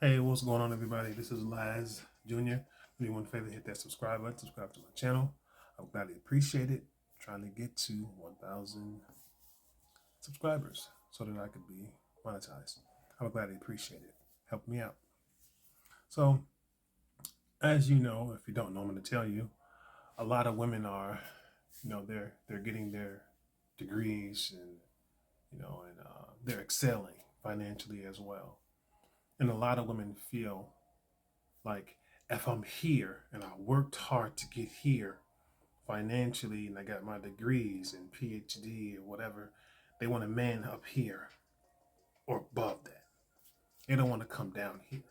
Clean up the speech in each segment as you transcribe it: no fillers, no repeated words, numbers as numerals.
Hey, what's going on, everybody? This is Laz Jr. Do me one favor, hit that subscribe button, subscribe to my channel. I would gladly appreciate it. I'm trying to get to 1,000 subscribers so that I could be monetized. I would gladly appreciate it. Help me out. So, as you know, if you don't know, I'm going to tell you, a lot of women are, they're getting their degrees and they're excelling financially as well. And a lot of women feel like if I'm here and I worked hard to get here financially and I got my degrees and PhD or whatever, they want a man up here or above that. They don't want to come down here.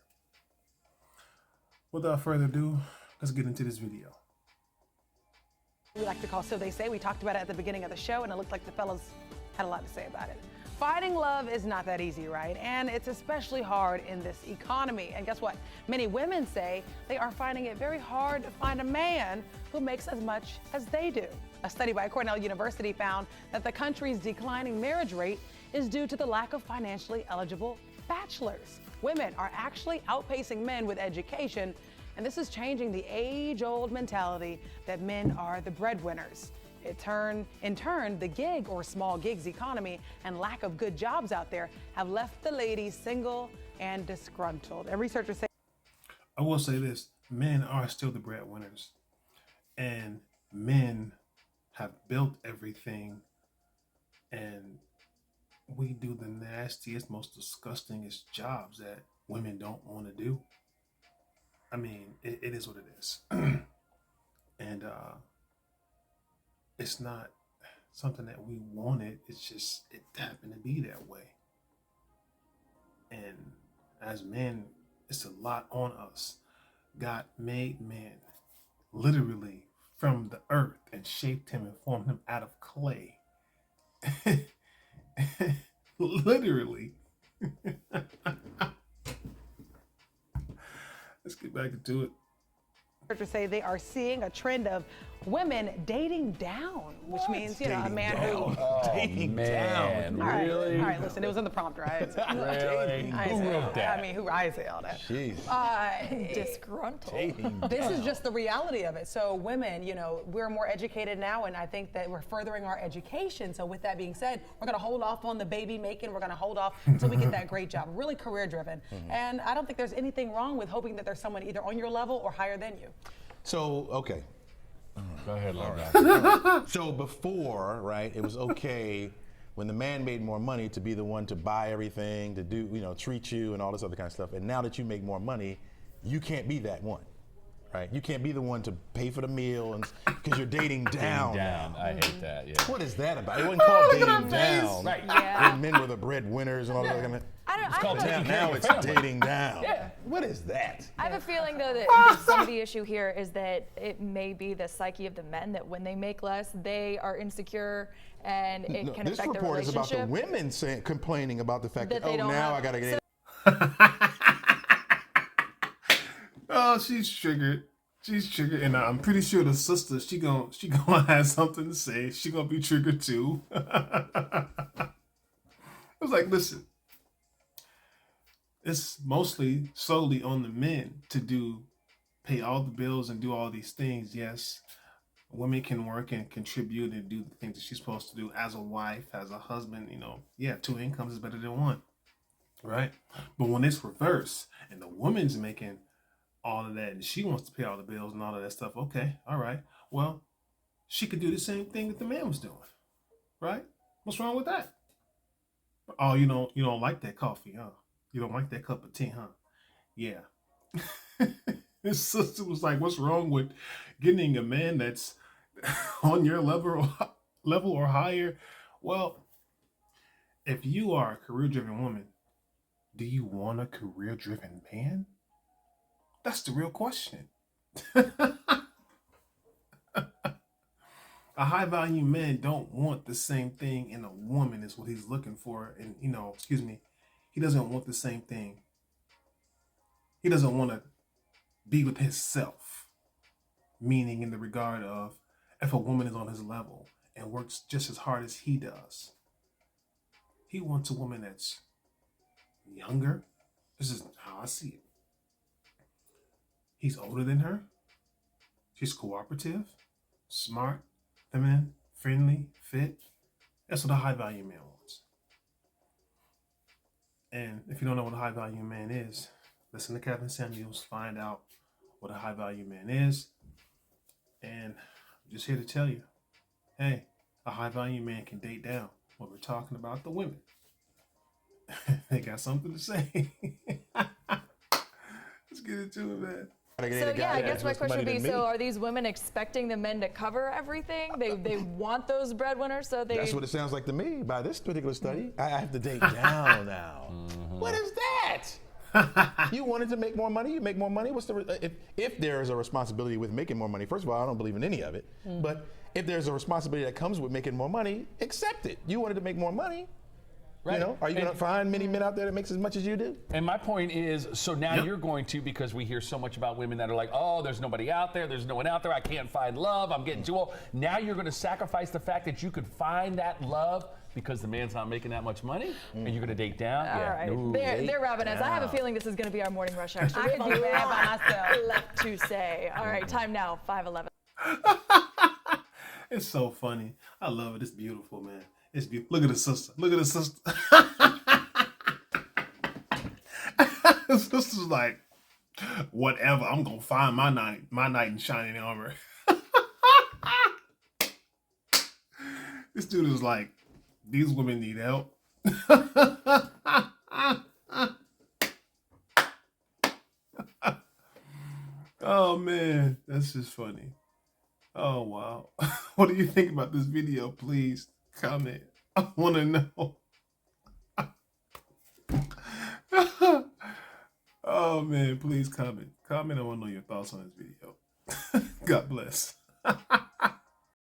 Without further ado, let's get into this video. We like to call So They Say. We talked about it at the beginning of the show, and it looked like the fellas had a lot to say about it. Finding love is not that easy, right? And it's especially hard in this economy. And guess what? Many women say they are finding it very hard to find a man who makes as much as they do. A study by Cornell University found that the country's declining marriage rate is due to the lack of financially eligible bachelors. Women are actually outpacing men with education, and this is changing the age-old mentality that men are the breadwinners. In turn, the gig or small gigs economy and lack of good jobs out there have left the ladies single and disgruntled. And researchers say, I will say this, men are still the breadwinners, and men have built everything, and we do the nastiest, most disgustingest jobs that women don't want to do. I mean, it is what it is. And it's not something that we wanted. It's just, it happened to be that way. And as men, it's a lot on us. God made man literally from the earth and shaped him and formed him out of clay. Literally. Let's get back into it. researchers say they are seeing a trend of women dating down, which means, a man who... Dating down. Really? All right, listen, it was in the prompt, right? Really? Who wrote that? I mean, I say all that. Jeez. Disgruntled. Dating This is down. just the reality of it. So women, we're more educated now, and I think that we're furthering our education. So with that being said, we're going to hold off on the baby making. We're going to hold off until we get that great job, really career driven. And I don't think there's anything wrong with hoping that there's someone either on your level or higher than you. So, okay. Go ahead, Laura. So before, right, it was okay when the man made more money to be the one to buy everything, to do, treat you and all this other kind of stuff. And now that you make more money, you can't be that one, right? You can't be the one to pay for the meal and because you're dating down. Down. I hate that. Yeah. What is that about? It wasn't called dating down. Right. Yeah. When men were the breadwinners and all that kind of I called have taking a- Now it's dating down. Yeah. What is that? I have a feeling, though, that some of the issue here is that it may be the psyche of the men that when they make less, they are insecure and it No, can this affect their report is about relationship. the women complaining about the fact that, That they don't now have- I got to get Oh, she's triggered. She's triggered, and I'm pretty sure the sister, she gonna have something to say. She gonna be triggered too. I was like, listen, it's mostly solely on the men to pay all the bills and do all these things. Yes, women can work and contribute and do the things that she's supposed to do as a wife, as a husband. Yeah, two incomes is better than one, right? But when it's reversed and the woman's making all of that and she wants to pay all the bills and all of that stuff, okay, all right, well, she could do the same thing that the man was doing, right? What's wrong with that? Oh, you don't like that coffee, huh? You don't like that cup of tea, huh? Yeah. His sister was like, what's wrong with getting a man that's on your level or higher? Well, if you are a career-driven woman, do you want a career-driven man? That's the real question. A high-value man don't want the same thing in a woman is what he's looking for. And, he doesn't want the same thing. He doesn't want to be with himself, meaning in the regard of if a woman is on his level and works just as hard as he does. He wants a woman that's younger. This is how I see it. He's older than her. She's cooperative, smart, feminine, friendly, fit. That's what a high value man wants. And if you don't know what a high value man is, listen to Kevin Samuels, find out what a high value man is. And I'm just here to tell you, hey, a high value man can date down. When we're talking about the women, they got something to say. Let's get into it, man. So yeah, I guess my question would be, so are these women expecting the men to cover everything? They want those breadwinners, so they... That's what it sounds like to me by this particular study. I have to date down now. What is that? You wanted to make more money, you make more money. What's the if there is a responsibility with making more money? First of all, I don't believe in any of it. But if there's a responsibility that comes with making more money, accept it. You wanted to make more money. Right. You know, are you going to find many men out there that makes as much as you do? And my point is, so now you're going to, because we hear so much about women that are like, oh, there's nobody out there, there's no one out there, I can't find love, I'm getting too old. Now you're going to sacrifice the fact that you could find that love because the man's not making that much money, and you're going to date down? All right. No. They're wrapping us. I have a feeling this is going to be our morning rush extra. I can do that by myself. Left to say. All right, time now, 5:11. It's so funny. I love it. It's beautiful, man. It's beautiful. Look at the sister. Look at the sister. The sister's like, whatever. I'm gonna find my knight in shining armor. This dude is like, these women need help. Oh man, that's just funny. Oh wow. What do you think about this video? Please comment. I want to know. Oh man, please comment. Comment. I want to know your thoughts on this video. God bless.